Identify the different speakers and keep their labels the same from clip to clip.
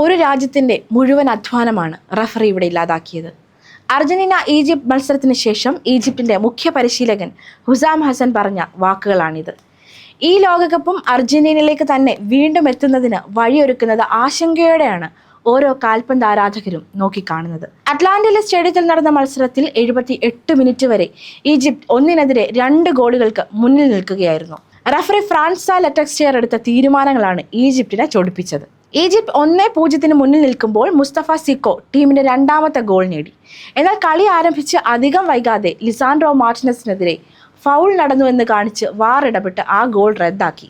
Speaker 1: ഒരു രാജ്യത്തിൻ്റെ മുഴുവൻ അധ്വാനമാണ് റഫറി ഇവിടെ ഇല്ലാതാക്കിയത്. അർജന്റീന ഈജിപ്ത് മത്സരത്തിന് ശേഷം ഈജിപ്തിൻ്റെ മുഖ്യ പരിശീലകൻ ഹുസാം ഹസൻ പറഞ്ഞ വാക്കുകളാണിത്. ഈ ലോകകപ്പും അർജന്റീനയിലേക്ക് തന്നെ വീണ്ടും എത്തുന്നതിന് വഴിയൊരുക്കുന്നത് ആശങ്കയോടെയാണ് ഓരോ കാൽപന്ത് ആരാധകരും നോക്കിക്കാണുന്നത്. അറ്റ്ലാന്റയിലെ സ്റ്റേഡിയത്തിൽ നടന്ന മത്സരത്തിൽ 78 മിനിറ്റ് വരെ ഈജിപ്ത് 1-നെതിരെ 2 ഗോളുകൾക്ക് മുന്നിൽ നിൽക്കുകയായിരുന്നു. റഫറി ഫ്രാൻസ ലെറ്റക്സ്റ്റിയർ എടുത്ത തീരുമാനങ്ങളാണ് ഈജിപ്തിനെ ചൊടിപ്പിച്ചത്. ഈജിപ്ത് 1-0 മുന്നിൽ നിൽക്കുമ്പോൾ മുസ്തഫ സിക്കോ ടീമിന്റെ 2ാമത്തെ ഗോൾ നേടി. എന്നാൽ കളി ആരംഭിച്ച് അധികം വൈകാതെ ലിസാൻഡ്രോ മാർട്ടിനസിനെതിരെ ഫൗൾ നടന്നുവെന്ന് കാണിച്ച് വാർ ഇടപെട്ട് ആ ഗോൾ റദ്ദാക്കി.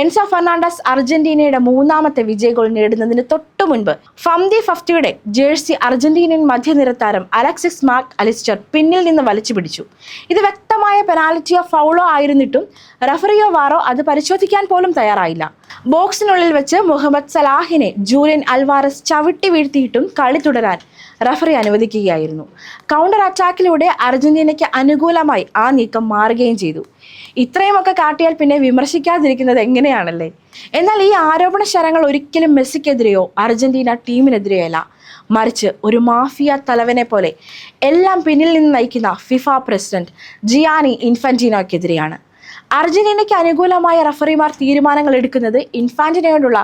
Speaker 1: എൻസോ ഫെർണാണ്ടസ് അർജന്റീനയുടെ 3ാമത്തെ വിജയ ഗോൾ നേടുന്നതിന് തൊട്ടു മുൻപ് ഫംദി ഫഫ്റ്റിയുടെ ജേഴ്സി അർജന്റീനിയൻ മധ്യനിര താരം അലക്സിസ് മാക് അലിസ്റ്റർ പിന്നിൽ നിന്ന് വലിച്ചു പിടിച്ചു. ഇത് വ്യക്തമായ പെനാൽറ്റിയോ ഫൗളോ ആയിരുന്നിട്ടും റഫറിയോ വാറോ അത് പരിശോധിക്കാൻ പോലും തയ്യാറായില്ല. ബോക്സിനുള്ളിൽ വെച്ച് മുഹമ്മദ് സലാഹിനെ ജൂലിയൻ അൽവാരസ് ചവിട്ടി വീഴ്ത്തിയിട്ടും കളി തുടരാൻ റഫറി അനുവദിക്കുകയായിരുന്നു. കൗണ്ടർ അറ്റാക്കിലൂടെ അർജന്റീനയ്ക്ക് അനുകൂലമായി ആ നീക്കം മാറുകയും ചെയ്തു. ഇത്രയുമൊക്കെ കാട്ടിയാൽ പിന്നെ വിമർശിക്കാതിരിക്കുന്നത് എങ്ങനെയാണല്ലേ? എന്നാൽ ഈ ആരോപണ ശരങ്ങൾ ഒരിക്കലും മെസ്സിക്കെതിരെയോ അർജന്റീന ടീമിനെതിരെയോ അല്ല, മറിച്ച് ഒരു മാഫിയ തലവനെ പോലെ എല്ലാം പിന്നിൽ നിന്ന് നയിക്കുന്ന ഫിഫ പ്രസിഡന്റ് ജിയാനി ഇൻഫാന്റിനോയ്ക്കെതിരെയാണ്. അർജന്റീനയ്ക്ക് അനുകൂലമായ റഫറിമാർ തീരുമാനങ്ങൾ എടുക്കുന്നത് ഇൻഫാന്റിനോയോടുള്ള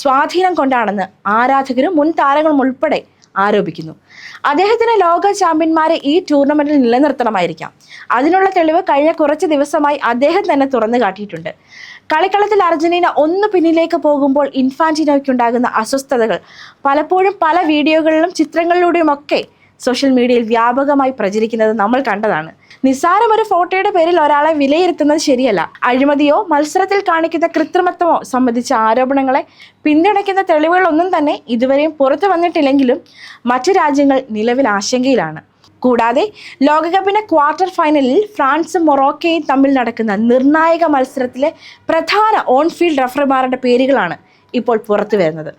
Speaker 1: സ്വാധീനം കൊണ്ടാണെന്ന് ആരാധകരും മുൻ താരങ്ങളും ഉൾപ്പെടെ ആരോപിക്കുന്നു. അദ്ദേഹത്തിന് ലോക ചാമ്പ്യന്മാരെ ഈ ടൂർണമെന്റിൽ നിലനിർത്തണമായിരിക്കാം. അതിനുള്ള തെളിവ് കഴിഞ്ഞ കുറച്ച് ദിവസമായി അദ്ദേഹം തന്നെ തുറന്നു കാട്ടിയിട്ടുണ്ട്. കളിക്കളത്തിൽ അർജന്റീന ഒന്ന് പിന്നിലേക്ക് പോകുമ്പോൾ ഇൻഫാന്റിനോയ്ക്കുണ്ടാകുന്ന അസ്വസ്ഥതകൾ പലപ്പോഴും പല വീഡിയോകളിലും ചിത്രങ്ങളിലൂടെയുമൊക്കെ സോഷ്യൽ മീഡിയയിൽ വ്യാപകമായി പ്രചരിക്കുന്നത് നമ്മൾ കണ്ടതാണ്. നിസ്സാരം ഒരു ഫോട്ടോയുടെ പേരിൽ ഒരാളെ വിലയിരുത്തുന്നത് ശരിയല്ല. അഴിമതിയോ മത്സരത്തിൽ കാണിക്കുന്ന കൃത്രിമത്വമോ സംബന്ധിച്ച ആരോപണങ്ങളെ പിന്തുണയ്ക്കുന്ന തെളിവുകളൊന്നും തന്നെ ഇതുവരെയും പുറത്തു വന്നിട്ടില്ലെങ്കിലും മറ്റു രാജ്യങ്ങൾ നിലവിൽ ആശങ്കയിലാണ്. കൂടാതെ ലോകകപ്പിന്റെ ക്വാർട്ടർ ഫൈനലിൽ ഫ്രാൻസും മൊറോക്കോയും തമ്മിൽ നടക്കുന്ന നിർണായക മത്സരത്തിലെ പ്രധാന ഓൺ ഫീൽഡ് റഫറിമാരുടെ പേരുകളാണ് ഇപ്പോൾ പുറത്തു വരുന്നത്.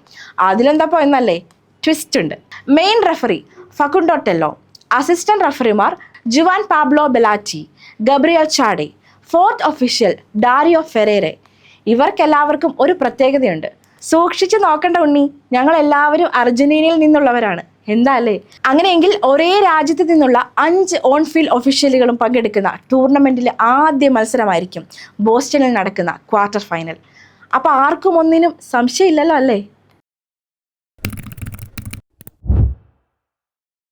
Speaker 1: അതിലെന്തപ്പോ എന്നല്ലേ ട്വിസ്റ്റ് ഉണ്ട്. Main referee Facundo Tello, assistant റഫറിമാർ Juan Pablo Belatti, Gabriel Chade, fourth official Dario Herrera. ഇവർക്കെല്ലാവർക്കും ഒരു പ്രത്യേകതയുണ്ട്. സൂക്ഷിച്ചു നോക്കേണ്ട ഉണ്ണി, ഞങ്ങൾ എല്ലാവരും അർജന്റീനയിൽ നിന്നുള്ളവരാണ്. എന്താ അല്ലേ? അങ്ങനെയെങ്കിൽ ഒരേ രാജ്യത്ത് നിന്നുള്ള 5 ഓൺ ഫീൽഡ് ഒഫീഷ്യലുകളും പങ്കെടുക്കുന്ന ടൂർണമെന്റിലെ ആദ്യ മത്സരമായിരിക്കും ബോസ്റ്റണിൽ നടക്കുന്ന ക്വാർട്ടർ ഫൈനൽ. അപ്പോൾ ആർക്കും ഒന്നിനും സംശയമില്ലല്ലോ അല്ലേ?